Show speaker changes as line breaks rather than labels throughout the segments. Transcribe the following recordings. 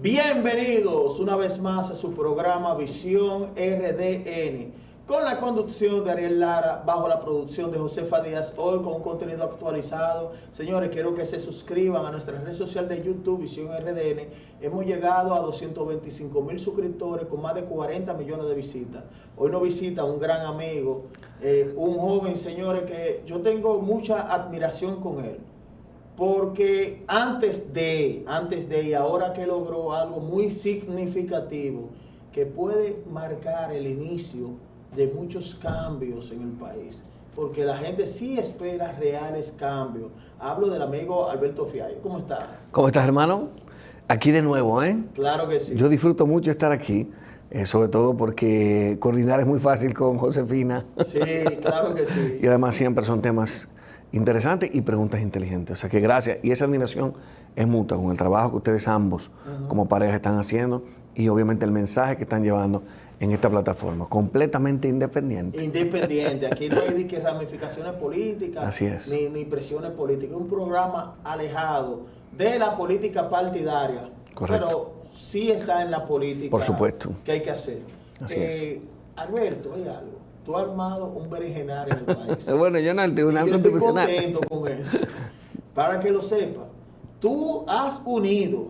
Bienvenidos una vez más a su programa Visión RDN, con la conducción de Ariel Lara, bajo la producción de Josefa Díaz, hoy con un contenido actualizado. Señores, quiero que se suscriban a nuestra red social de YouTube, Visión RDN. Hemos llegado a 225,000 suscriptores con más de 40 millones de visitas. Hoy nos visita un gran amigo, un joven, señores, que yo tengo mucha admiración con él. Porque antes de y ahora que logró algo muy significativo que puede marcar el inicio de muchos cambios en el país, porque la gente sí espera reales cambios. Hablo del amigo Alberto Fiallo. ¿Cómo está?
¿Cómo estás, hermano? Aquí de nuevo, ¿eh?
Claro que sí.
Yo disfruto mucho estar aquí, sobre todo porque coordinar es muy fácil con Josefina.
Sí, claro que sí.
Y además siempre son temas interesantes y preguntas inteligentes. O sea que gracias. Y esa admiración es mutua con el trabajo que ustedes ambos como pareja están haciendo y obviamente el mensaje que están llevando en esta plataforma, completamente independiente.
Independiente. Aquí no hay que ramificaciones políticas.
Así es.
Ni presiones políticas. Es un programa alejado de la política partidaria.
Correcto.
Pero sí está en la política.
Por supuesto.
Que hay que hacer.
Así es.
Alberto, hay algo. Tú has armado un berenjenario en el país.
Bueno, yo no, el Tribunal Constitucional.
Estoy contento con eso. Para que lo sepa, tú has unido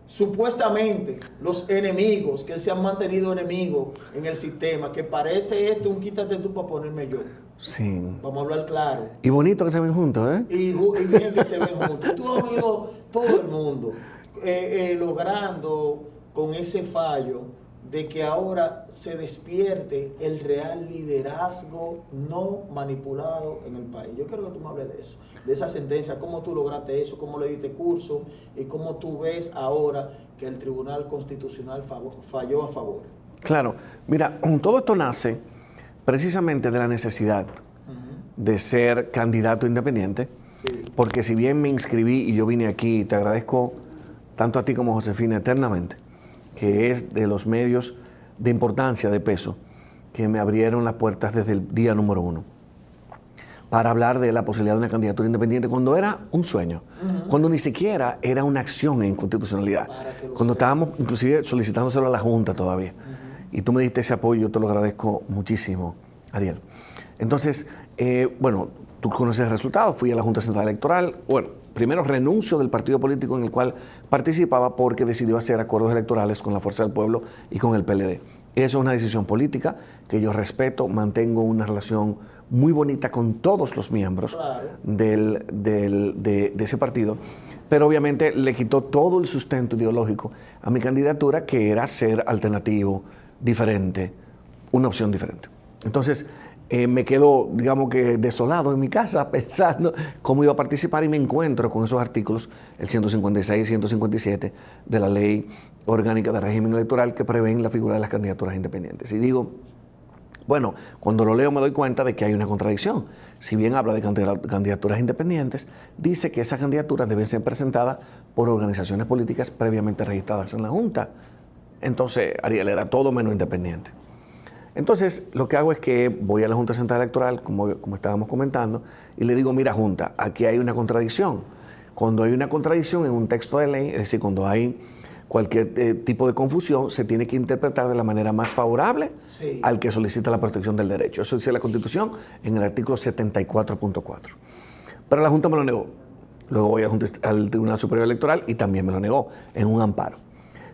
supuestamente los enemigos que se han mantenido enemigos en el sistema, que parece esto un quítate tú para ponerme yo.
Sí.
Vamos a hablar claro.
Y bonito que se ven juntos, ¿eh?
Y bien que se ven juntos. Tú has unido todo el mundo, logrando con ese fallo de que ahora se despierte el real liderazgo no manipulado en el país. Yo quiero que tú me hables de eso, de esa sentencia, cómo tú lograste eso, cómo le diste curso y cómo tú ves ahora que el Tribunal Constitucional falló a favor.
Claro, mira, todo esto nace precisamente de la necesidad de ser candidato independiente,
Sí.
porque si bien me inscribí y yo vine aquí, y te agradezco tanto a ti como a Josefina eternamente, que es de los medios de importancia, de peso, que me abrieron las puertas desde el día número 1 para hablar de la posibilidad de una candidatura independiente cuando era un sueño, cuando ni siquiera era una acción en constitucionalidad, cuando estábamos inclusive solicitándoselo a la Junta todavía. Y tú me diste ese apoyo, yo te lo agradezco muchísimo, Ariel. Entonces, bueno, tú conoces el resultado, fui a la Junta Central Electoral, bueno, primero renuncio del partido político en el cual participaba porque decidió hacer acuerdos electorales con la Fuerza del Pueblo y con el PLD. Esa es una decisión política que yo respeto, mantengo una relación muy bonita con todos los miembros de ese partido, pero obviamente le quitó todo el sustento ideológico a mi candidatura, que era ser alternativo, diferente, una opción diferente. Entonces, me quedo, digamos que desolado en mi casa pensando cómo iba a participar y me encuentro con esos artículos, el 156 y 157 de la Ley Orgánica de Régimen Electoral que prevén la figura de las candidaturas independientes. Y digo, bueno, cuando lo leo me doy cuenta de que hay una contradicción. Si bien habla de candidaturas independientes, dice que esas candidaturas deben ser presentadas por organizaciones políticas previamente registradas en la Junta. Entonces, Ariel era todo menos independiente. Entonces, lo que hago es que voy a la Junta Central Electoral, como estábamos comentando, y le digo, mira, Junta, aquí hay una contradicción. Cuando hay una contradicción en un texto de ley, es decir, cuando hay cualquier tipo de confusión, se tiene que interpretar de la manera más favorable al que solicita la protección del derecho. Eso dice la Constitución en el artículo 74.4. Pero la Junta me lo negó. Luego voy al Tribunal Superior Electoral y también me lo negó en un amparo.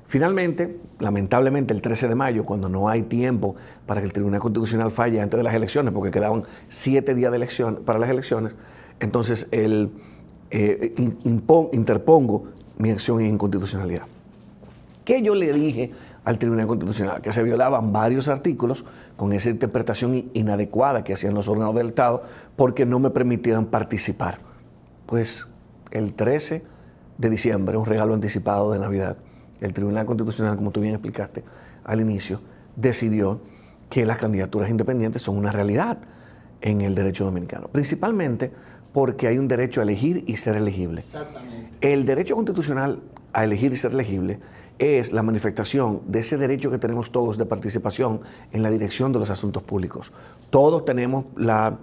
Finalmente, lamentablemente, el 13 de mayo, cuando no hay tiempo para que el Tribunal Constitucional falle antes de las elecciones, porque quedaban 7 días de elección para las elecciones, entonces interpongo mi acción en inconstitucionalidad. ¿Qué yo le dije al Tribunal Constitucional? Que se violaban varios artículos con esa interpretación inadecuada que hacían los órganos del Estado porque no me permitían participar. Pues el 13 de diciembre, un regalo anticipado de Navidad, el Tribunal Constitucional, como tú bien explicaste al inicio, decidió que las candidaturas independientes son una realidad en el derecho dominicano, principalmente porque hay un derecho a elegir y ser elegible.
Exactamente.
El derecho constitucional a elegir y ser elegible es la manifestación de ese derecho que tenemos todos de participación en la dirección de los asuntos públicos. Todos tenemos la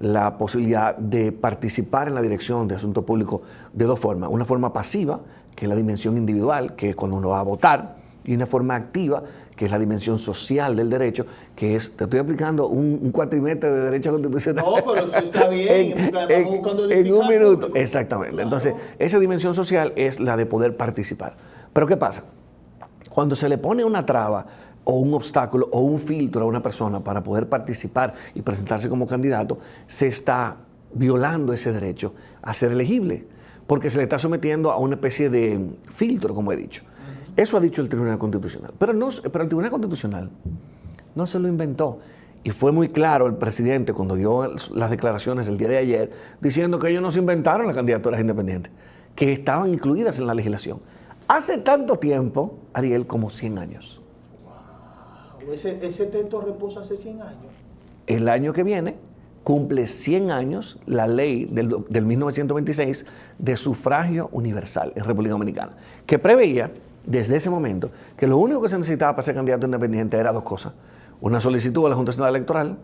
la posibilidad de participar en la dirección de asuntos públicos de dos formas. Una forma pasiva, que es la dimensión individual, que es cuando uno va a votar, y una forma activa, que es la dimensión social del derecho, que es, te estoy aplicando un cuatrimestre de derecho constitucional.
No, pero eso está bien.
en un minuto. Exactamente. Claro. Entonces, esa dimensión social es la de poder participar. Pero ¿qué pasa? Cuando se le pone una traba o un obstáculo o un filtro a una persona para poder participar y presentarse como candidato, se está violando ese derecho a ser elegible, porque se le está sometiendo a una especie de filtro, como he dicho. Eso ha dicho el Tribunal Constitucional. Pero el Tribunal Constitucional no se lo inventó. Y fue muy claro el presidente cuando dio las declaraciones el día de ayer, diciendo que ellos no se inventaron las candidaturas independientes, que estaban incluidas en la legislación. Hace tanto tiempo, Ariel, como 100 años.
Wow. Ese texto reposa hace 100 años.
El año que viene cumple 100 años la ley del 1926 de sufragio universal en República Dominicana, que preveía desde ese momento que lo único que se necesitaba para ser candidato independiente era dos cosas: una solicitud a la Junta Central Electoral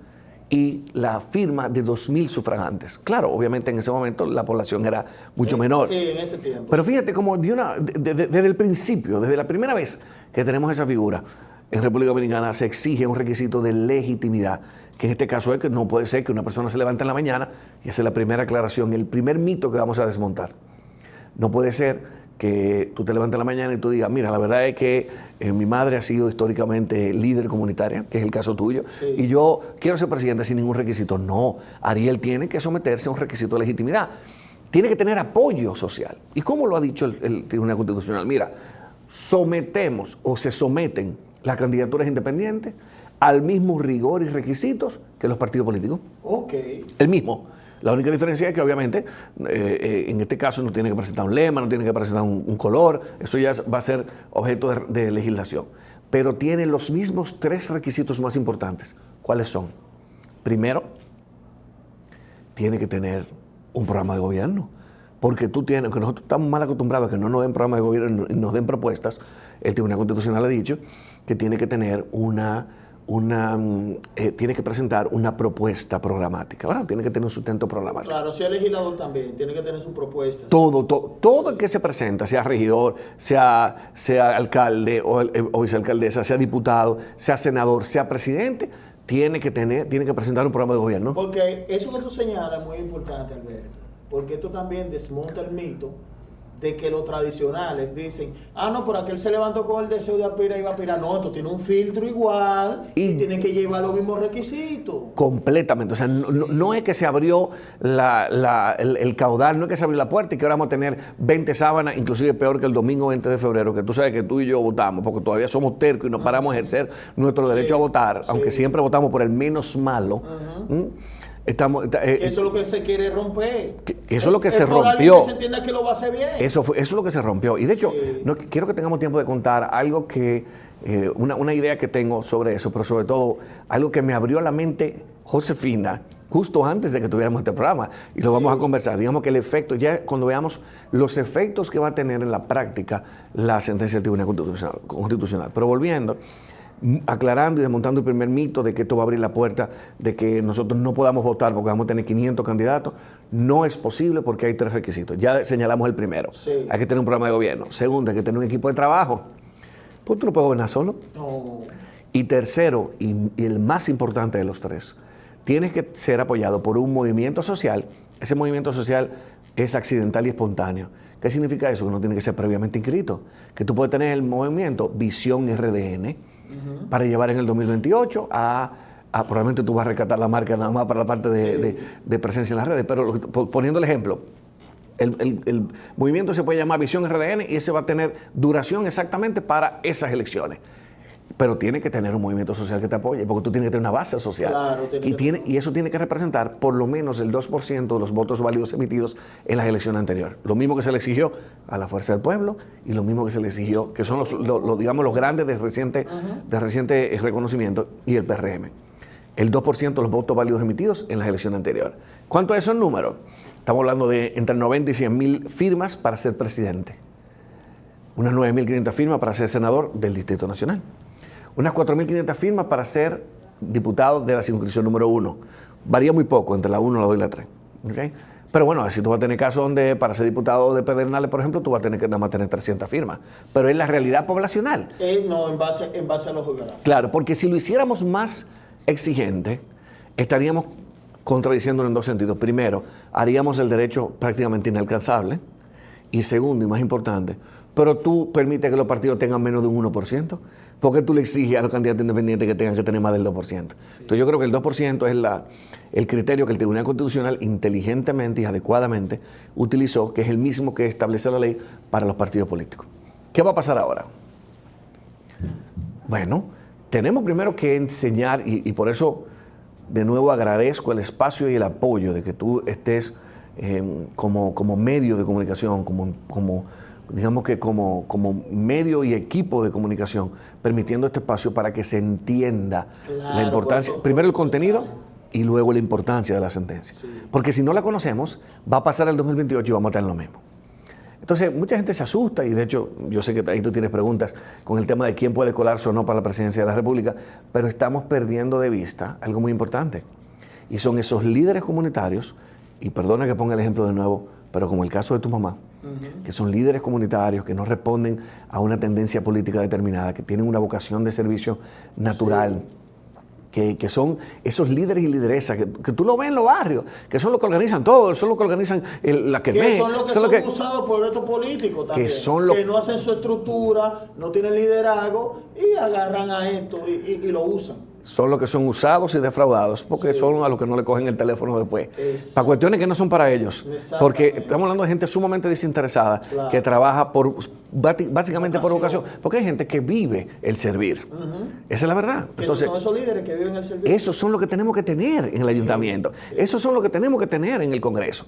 y la firma de 2.000 sufragantes. Claro, obviamente en ese momento la población era mucho menor.
Sí, en ese tiempo.
Pero fíjate como desde el principio, desde la primera vez que tenemos esa figura en República Dominicana, se exige un requisito de legitimidad, que en este caso es que no puede ser que una persona se levante en la mañana y hace la primera aclaración, el primer mito que vamos a desmontar. No puede ser que tú te levantes en la mañana y tú digas, mira, la verdad es que mi madre ha sido históricamente líder comunitaria, que es el caso tuyo, sí, y yo quiero ser presidente sin ningún requisito. No, Ariel tiene que someterse a un requisito de legitimidad. Tiene que tener apoyo social. ¿Y cómo lo ha dicho el Tribunal Constitucional? Mira, sometemos o se someten las candidaturas independientes al mismo rigor y requisitos que los partidos políticos.
Ok.
El mismo. La única diferencia es que obviamente en este caso no tiene que presentar un lema, no tiene que presentar un color, eso ya va a ser objeto de legislación. Pero tiene los mismos 3 requisitos más importantes. ¿Cuáles son? Primero, tiene que tener un programa de gobierno. Porque que nosotros estamos mal acostumbrados a que no nos den programa de gobierno y nos den propuestas. El Tribunal Constitucional ha dicho que tiene que tener tiene que presentar una propuesta programática. Bueno, tiene que tener un sustento programático.
Claro, si es legislador también, tiene que tener su propuesta.
Todo el que se presenta, sea regidor, sea alcalde o vicealcaldesa, sea diputado, sea senador, sea presidente, tiene que presentar un programa de gobierno.
Porque eso que tú señalas es muy importante, Alberto, porque esto también desmonta el mito de que los tradicionales dicen, no, por aquel se levantó con el deseo de aspirar y va a aspirar. No, esto tiene un filtro igual y tiene que llevar los mismos requisitos.
Completamente. O sea, no es que se abrió el caudal, no es que se abrió la puerta y que ahora vamos a tener 20 sábanas, inclusive peor que el domingo 20 de febrero, que tú sabes que tú y yo votamos, porque todavía somos tercos y no paramos a ejercer nuestro derecho a votar, aunque siempre votamos por el menos malo.
Eso es lo que se quiere romper.
Eso es lo que se rompió.
Que se entienda que lo va a hacer bien.
Eso es lo que se rompió. Y de hecho, quiero que tengamos tiempo de contar algo que, una idea que tengo sobre eso, pero sobre todo algo que me abrió la mente Josefina justo antes de que tuviéramos este programa. Y lo vamos a conversar. Digamos que el efecto, ya cuando veamos los efectos que va a tener en la práctica la sentencia del Tribunal Constitucional. Pero volviendo, aclarando y desmontando el primer mito de que esto va a abrir la puerta de que nosotros no podamos votar porque vamos a tener 500 candidatos, no es posible porque hay 3 requisitos. Ya señalamos el primero, hay que tener un programa de gobierno. Segundo, hay que tener un equipo de trabajo. Pues tú no puedes gobernar solo.
No.
Y tercero, y el más importante de los 3, tienes que ser apoyado por un movimiento social. Ese movimiento social es accidental y espontáneo. ¿Qué significa eso? Que no tiene que ser previamente inscrito. Que tú puedes tener el movimiento Visión RDN, para llevar en el 2028 probablemente tú vas a rescatar la marca nada más para la parte de presencia en las redes, pero poniendo el ejemplo, el movimiento se puede llamar Visión RDN y ese va a tener duración exactamente para esas elecciones. Pero tiene que tener un movimiento social que te apoye, porque tú tienes que tener una base social.
Claro,
y eso tiene que representar por lo menos el 2% de los votos válidos emitidos en las elecciones anteriores. Lo mismo que se le exigió a la Fuerza del Pueblo y lo mismo que se le exigió, que son digamos, los grandes de reciente reconocimiento, y el PRM. El 2% de los votos válidos emitidos en las elecciones anteriores. ¿Cuánto es esos números? Estamos hablando de entre 90 y 100.000 firmas para ser presidente. Unas 9.500 firmas para ser senador del Distrito Nacional. Unas 4.500 firmas para ser diputado de la circunscripción número 1. varía muy poco entre la 1, la 2 y la 3. ¿Okay? Pero bueno, si tú vas a tener casos donde para ser diputado de Pedernales, por ejemplo, tú vas a tener que nada más tener 300 firmas. Pero es la realidad poblacional.
No, en base a los geográficos.
Claro, porque si lo hiciéramos más exigente, estaríamos contradiciéndolo en dos sentidos. Primero, haríamos el derecho prácticamente inalcanzable. Y segundo, y más importante, pero tú permites que los partidos tengan menos de un 1%. ¿Por qué tú le exiges a los candidatos independientes que tengan que tener más del 2%? Sí. Entonces yo creo que el 2% es el criterio que el Tribunal Constitucional inteligentemente y adecuadamente utilizó, que es el mismo que establece la ley para los partidos políticos. ¿Qué va a pasar ahora? Bueno, tenemos primero que enseñar, y por eso de nuevo agradezco el espacio y el apoyo de que tú estés como medio de comunicación, digamos que como medio y equipo de comunicación, permitiendo este espacio para que se entienda la importancia, primero el contenido y luego la importancia de la sentencia. Sí. Porque si no la conocemos, va a pasar el 2028 y vamos a tener lo mismo. Entonces, mucha gente se asusta y de hecho, yo sé que ahí tú tienes preguntas con el tema de quién puede colarse o no para la presidencia de la República, pero estamos perdiendo de vista algo muy importante y son esos líderes comunitarios, y perdona que ponga el ejemplo de nuevo, pero como el caso de tu mamá, que son líderes comunitarios que no responden a una tendencia política determinada, que tienen una vocación de servicio natural, que son esos líderes y lideresas que tú lo ves en los barrios, que son los que organizan todo, son los que organizan la que
son los que son usados por estos políticos también, que no hacen su estructura, no tienen liderazgo y agarran a esto y lo usan.
Son los que son usados y defraudados, porque son a los que no le cogen el teléfono después. Para cuestiones que no son para ellos. Porque estamos hablando de gente sumamente desinteresada, que trabaja básicamente por vocación. Porque hay gente que vive el servir. Esa es la verdad.
Entonces, son esos líderes que viven el servir.
Esos son los que tenemos que tener en el ayuntamiento. Esos son los que tenemos que tener en el Congreso.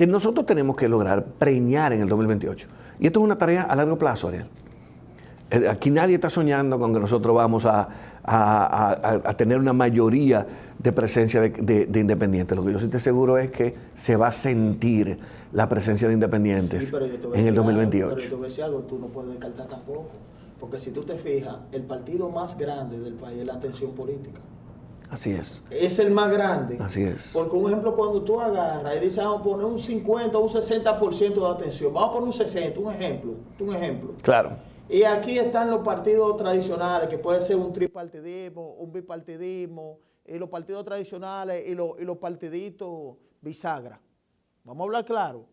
Nosotros tenemos que lograr preñar en el 2028. Y esto es una tarea a largo plazo, Ariel. Aquí nadie está soñando con que nosotros vamos a tener una mayoría de presencia de independientes. Lo que yo sí te seguro es que se va a sentir la presencia de independientes en el 2028.
Pero yo te voy a decir algo, tú no puedes descartar tampoco. Porque si tú te fijas, el partido más grande del país es la Atención Política.
Así es.
Es el más grande.
Así es.
Porque, un ejemplo, cuando tú agarras y dices, vamos a poner un 50 o un 60% de atención, vamos a poner un 60, un ejemplo.
Claro.
Y aquí están los partidos tradicionales, que puede ser un tripartidismo, un bipartidismo, y los partidos tradicionales y los partiditos bisagra. Vamos a hablar claro.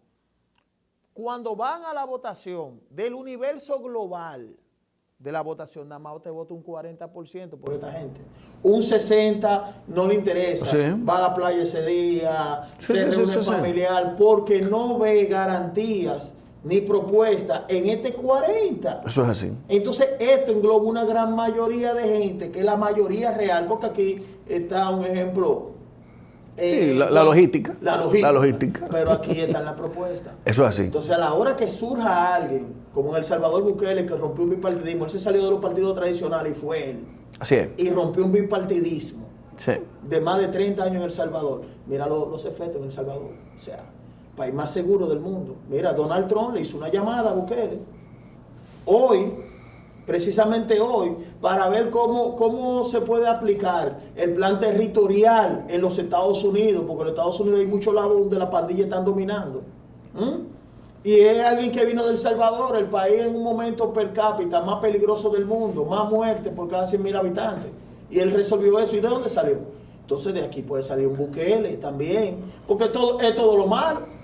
Cuando van a la votación del universo global de la votación, nada más te vota un 40% por esta gente. Un 60% no le interesa,
sí.
Va a la playa ese día, se reúne familiar, porque no ve garantías ni propuesta en este 40.
Eso es así.
Entonces esto engloba una gran mayoría de gente, que es la mayoría real, porque aquí está un ejemplo.
La logística.
La logística. Pero aquí está la propuesta.
Eso es así.
Entonces a la hora que surja alguien, como en El Salvador Bukele, que rompió un bipartidismo, él se salió de los partidos tradicionales y fue él.
Así es.
Y rompió un bipartidismo.
Sí.
De más de 30 años en El Salvador. Mira los efectos en El Salvador. O sea, país más seguro del mundo. Mira, Donald Trump le hizo una llamada a Bukele hoy, precisamente hoy, para ver cómo se puede aplicar el plan territorial en los Estados Unidos, porque en los Estados Unidos hay muchos lados donde la pandilla están dominando. Y es alguien que vino de El Salvador, el país en un momento per cápita más peligroso del mundo, más muertes por cada 100,000 habitantes. Y él resolvió eso. ¿Y de dónde salió? Entonces de aquí puede salir un Bukele también, porque es todo lo malo.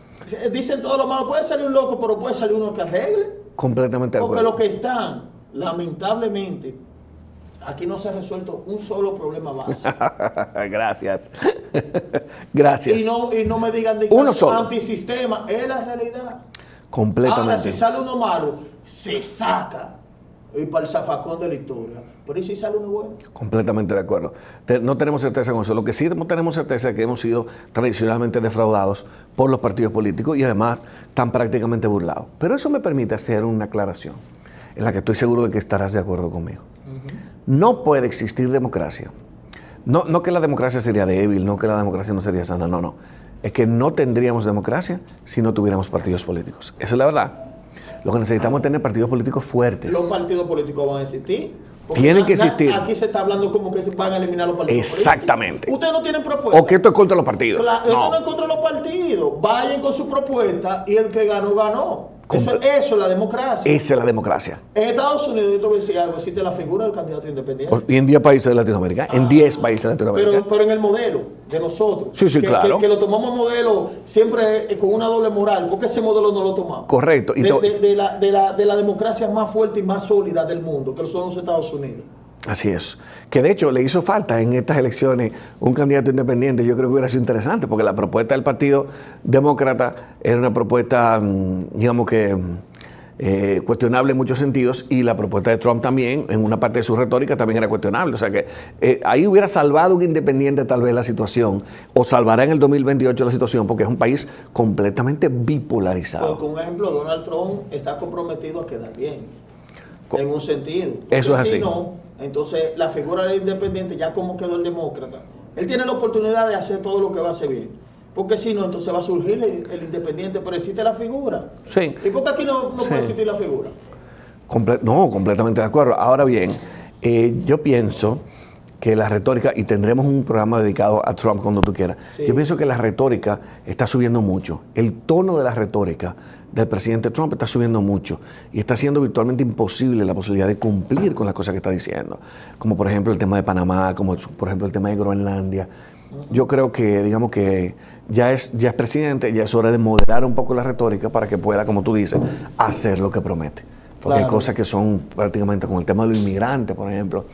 Dicen todo lo malo, puede salir un loco, pero puede salir uno que arregle.
Completamente de acuerdo.
Porque los que están, lamentablemente, aquí no se ha resuelto un solo problema básico.
Gracias. Gracias.
Y no me digan de
uno solo.
Antisistema, es la realidad.
Completamente.
Ahora, si sale uno malo, se saca y para el zafacón de la historia. Pero ¿y si sale uno bueno?
Completamente de acuerdo. No tenemos certeza con eso. Lo que sí tenemos certeza es que hemos sido tradicionalmente defraudados por los partidos políticos y además tan prácticamente burlados. Pero eso me permite hacer una aclaración en la que estoy seguro de que estarás de acuerdo conmigo. No puede existir democracia. No que la democracia sería débil, no que la democracia no sería sana, no. Es que no tendríamos democracia si no tuviéramos partidos políticos. Esa es la verdad. Lo que necesitamos es tener partidos políticos fuertes.
Los partidos políticos van a existir,
Tienen que existir.
Aquí se está hablando como que se van a eliminar los partidos.
Exactamente.
Ustedes no tienen propuesta.
O que esto es contra los partidos.
Claro, esto
No.
no es contra los partidos. Vayan con su propuesta y el que ganó, ganó. Eso es la democracia.
Esa es la democracia.
En Estados Unidos, yo te voy a decir algo, existe la figura del candidato independiente.
Y en 10 países de Latinoamérica, en 10 países de Latinoamérica.
Pero en el modelo de nosotros.
Sí, claro.
Que lo tomamos modelo siempre con una doble moral, porque ese modelo no lo tomamos.
Correcto.
De la democracia más fuerte y más sólida del mundo, que son los Estados Unidos.
Así es. Que de hecho le hizo falta en estas elecciones un candidato independiente. Yo creo que hubiera sido interesante, porque la propuesta del Partido Demócrata era una propuesta, digamos que cuestionable en muchos sentidos, y la propuesta de Trump también, en una parte de su retórica, también era cuestionable. O sea que ahí hubiera salvado un independiente tal vez la situación, o salvará en el 2028 la situación, porque es un país completamente bipolarizado.
Por ejemplo, Donald Trump está comprometido a quedar bien, en un sentido.
Eso es así.
Si no, entonces la figura del independiente, ya como quedó el demócrata, él tiene la oportunidad de hacer todo lo que va a hacer bien. Porque si no, entonces va a surgir el independiente, pero existe la figura.
Sí.
¿Y por qué aquí no puede existir la figura?
No, completamente de acuerdo. Ahora bien, yo pienso que la retórica, y tendremos un programa dedicado a Trump cuando tú quieras, yo pienso que la retórica está subiendo mucho. El tono de la retórica del presidente Trump está subiendo mucho y está haciendo virtualmente imposible la posibilidad de cumplir con las cosas que está diciendo. Como por ejemplo el tema de Panamá, como por ejemplo el tema de Groenlandia. Yo creo que, digamos que ya es presidente, ya es hora de moderar un poco la retórica para que pueda, como tú dices, hacer lo que promete. Porque hay cosas que son prácticamente, como el tema de los inmigrantes, por ejemplo.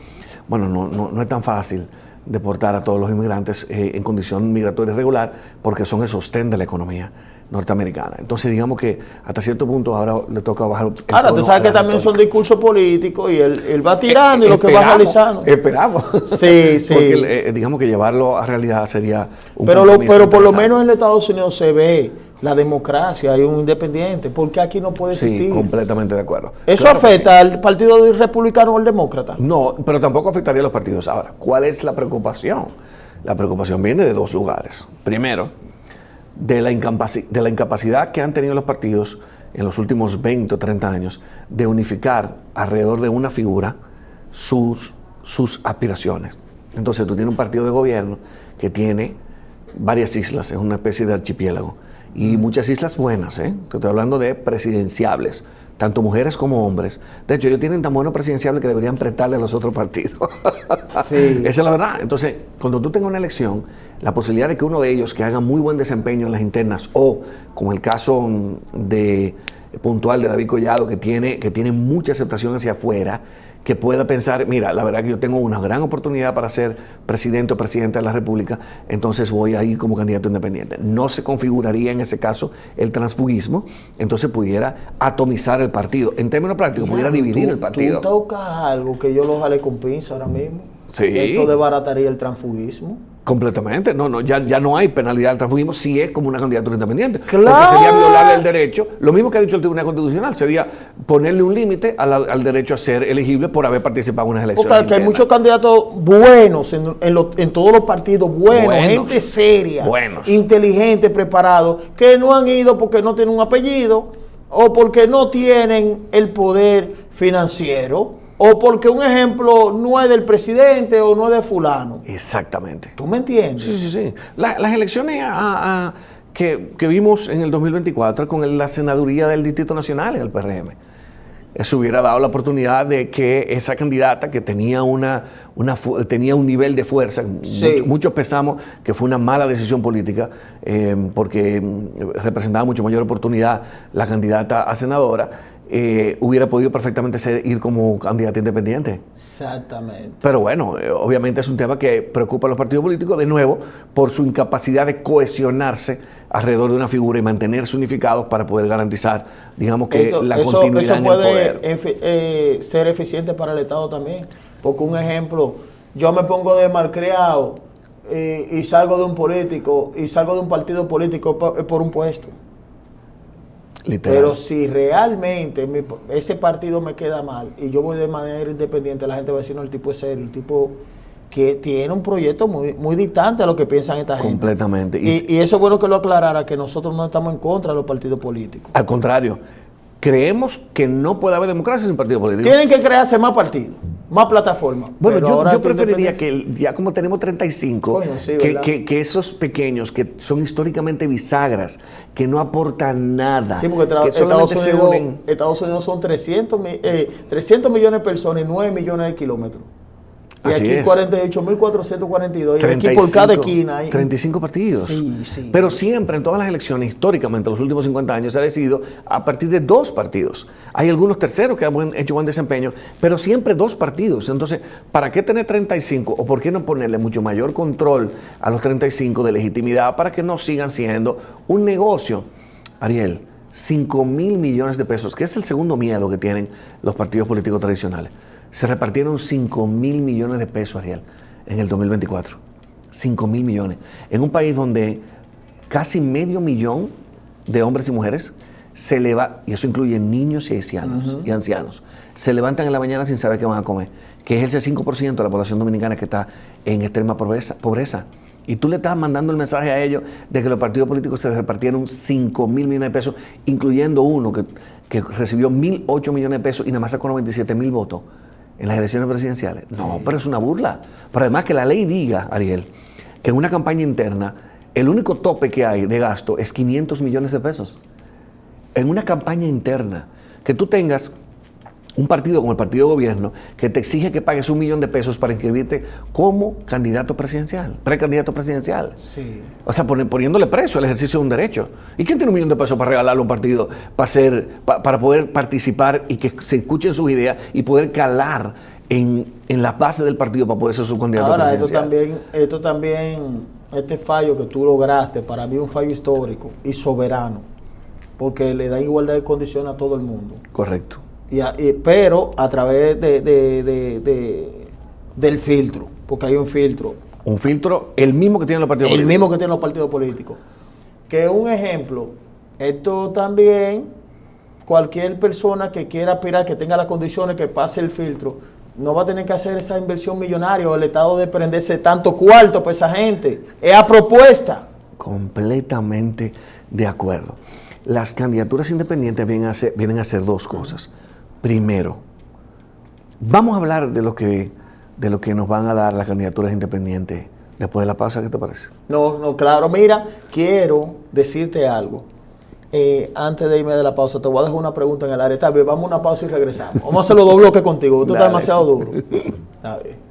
Bueno, no es tan fácil deportar a todos los inmigrantes en condición migratoria irregular, porque son el sostén de la economía norteamericana. Entonces, digamos que hasta cierto punto ahora le toca bajar el tono.
Ahora, tú sabes que también son discursos políticos y él va tirando y lo que va realizando.
Esperamos.
Sí.
Porque digamos que llevarlo a realidad sería un
Pero por lo menos en Estados Unidos se ve la democracia, hay un independiente, porque aquí no puede existir.
Sí, completamente de acuerdo.
¿Eso
Claro
afecta al partido republicano o al demócrata?
No, pero tampoco afectaría a los partidos. Ahora, ¿cuál es la preocupación? La preocupación viene de dos lugares. Primero, de la incapacidad que han tenido los partidos en los últimos 20 o 30 años de unificar alrededor de una figura sus aspiraciones. Entonces tú tienes un partido de gobierno que tiene varias islas, es una especie de archipiélago, y muchas islas buenas, Te estoy hablando de presidenciables, tanto mujeres como hombres. De hecho, ellos tienen tan buenos presidenciables que deberían prestarle a los otros partidos.
Sí.
Esa es la verdad. Entonces, cuando tú tengas una elección, la posibilidad de que uno de ellos que haga muy buen desempeño en las internas, o como el caso puntual de David Collado, que tiene mucha aceptación hacia afuera, que pueda pensar, mira, la verdad que yo tengo una gran oportunidad para ser presidente o presidenta de la República, entonces voy a ir como candidato independiente. No se configuraría en ese caso el transfugismo, entonces pudiera atomizar el partido. En términos prácticos, pudiera dividir el partido.
Tú tocas algo que yo lo jalé con pinza ahora mismo.
Sí.
Esto desbarataría el transfugismo.
Completamente. Ya no hay penalidad al transfugismo si es como una candidatura independiente.
¡Claro!
Porque sería violarle el derecho. Lo mismo que ha dicho el Tribunal Constitucional, sería ponerle un límite al derecho a ser elegible por haber participado en unas elecciones.
Porque hay muchos candidatos buenos en todos los partidos, buenos, gente seria, inteligente, preparado, que no han ido porque no tienen un apellido o porque no tienen el poder financiero, o porque un ejemplo no es del presidente o no es de fulano.
Exactamente.
¿Tú me entiendes?
Sí. Las elecciones que vimos en el 2024 con la senaduría del Distrito Nacional en el PRM, eso hubiera dado la oportunidad de que esa candidata que tenía tenía un nivel de fuerza, muchos pensamos que fue una mala decisión política, porque representaba mucho mayor oportunidad la candidata a senadora, hubiera podido perfectamente ir como candidata independiente.
Exactamente.
Pero bueno, obviamente es un tema que preocupa a los partidos políticos, de nuevo, por su incapacidad de cohesionarse alrededor de una figura y mantenerse unificados para poder garantizar, digamos que la continuidad en el poder.
Eso puede ser eficiente para el Estado también. Porque un ejemplo, yo me pongo de malcriado y salgo de un político, y salgo de un partido político por un puesto. Literal. Pero si realmente ese partido me queda mal y yo voy de manera independiente, la gente va a decir, no, el tipo es serio, el tipo que tiene un proyecto muy distante a lo que piensan esta gente.
Completamente.
Y eso es bueno que lo aclarara, que nosotros no estamos en contra de los partidos políticos.
Al contrario, creemos que no puede haber democracia sin partido político.
Tienen que crearse más partidos. más plataformas.
Bueno,
Pero ahora
yo
este
preferiría que ya como tenemos 35,
Coño, sí,
que esos pequeños que son históricamente bisagras, que no aportan nada,
Sí, porque
que solamente se unen.
Estados Unidos son 300 millones de personas y 9 millones de kilómetros. Y
Así
aquí
es.
48.442. Y aquí por cada esquina hay
35 partidos.
Sí, sí.
Pero siempre en todas las elecciones, históricamente, los últimos 50 años, se ha decidido a partir de 2 partidos. Hay algunos terceros que han hecho buen desempeño, pero siempre 2 partidos. Entonces, ¿para qué tener 35? ¿O por qué no ponerle mucho mayor control a los 35 de legitimidad para que no sigan siendo un negocio? Ariel, 5.000 millones de pesos, que es el segundo miedo que tienen los partidos políticos tradicionales. Se repartieron 5.000 millones de pesos, Ariel, en el 2024. 5.000 millones. En un país donde casi medio millón de hombres y mujeres se levantan, y eso incluye niños y ancianos, se levantan en la mañana sin saber qué van a comer, que es el 5% de la población dominicana que está en extrema pobreza. Y tú le estás mandando el mensaje a ellos de que los partidos políticos se repartieron 5.000 millones de pesos, incluyendo uno que recibió 1.008 millones de pesos y nada más sacó 97.000 votos en las elecciones presidenciales. No, sí. Pero es una burla. Pero además que la ley diga, Ariel, que en una campaña interna el único tope que hay de gasto es 500 millones de pesos. En una campaña interna, que tú tengas un partido como el partido de gobierno que te exige que pagues 1 millón de pesos para inscribirte como candidato presidencial, precandidato presidencial.
Sí.
O sea, poniéndole precio al ejercicio de un derecho. ¿Y quién tiene 1 millón de pesos para regalarle a un partido para poder participar y que se escuchen sus ideas y poder calar en las bases del partido para poder ser su candidato presidencial?
Ahora, este fallo que tú lograste, para mí es un fallo histórico y soberano, porque le da igualdad de condiciones a todo el mundo.
Correcto.
Pero a través del filtro, porque hay un filtro.
Un filtro, el mismo que tienen los partidos políticos.
El mismo que tienen los partidos políticos. Que un ejemplo, esto también, cualquier persona que quiera aspirar, que tenga las condiciones, que pase el filtro, no va a tener que hacer esa inversión millonaria o el Estado de prenderse tanto cuarto para esa gente. Es a propuesta.
Completamente de acuerdo. Las candidaturas independientes vienen a ser 2 cosas. Primero, vamos a hablar de lo que nos van a dar las candidaturas independientes después de la pausa. ¿Qué te parece?
No, claro. Mira, quiero decirte algo. Antes de irme de la pausa, te voy a dejar una pregunta en el área. Tal vez vamos a una pausa y regresamos. Vamos a hacer los 2 bloques contigo. Tú estás demasiado duro. A ver.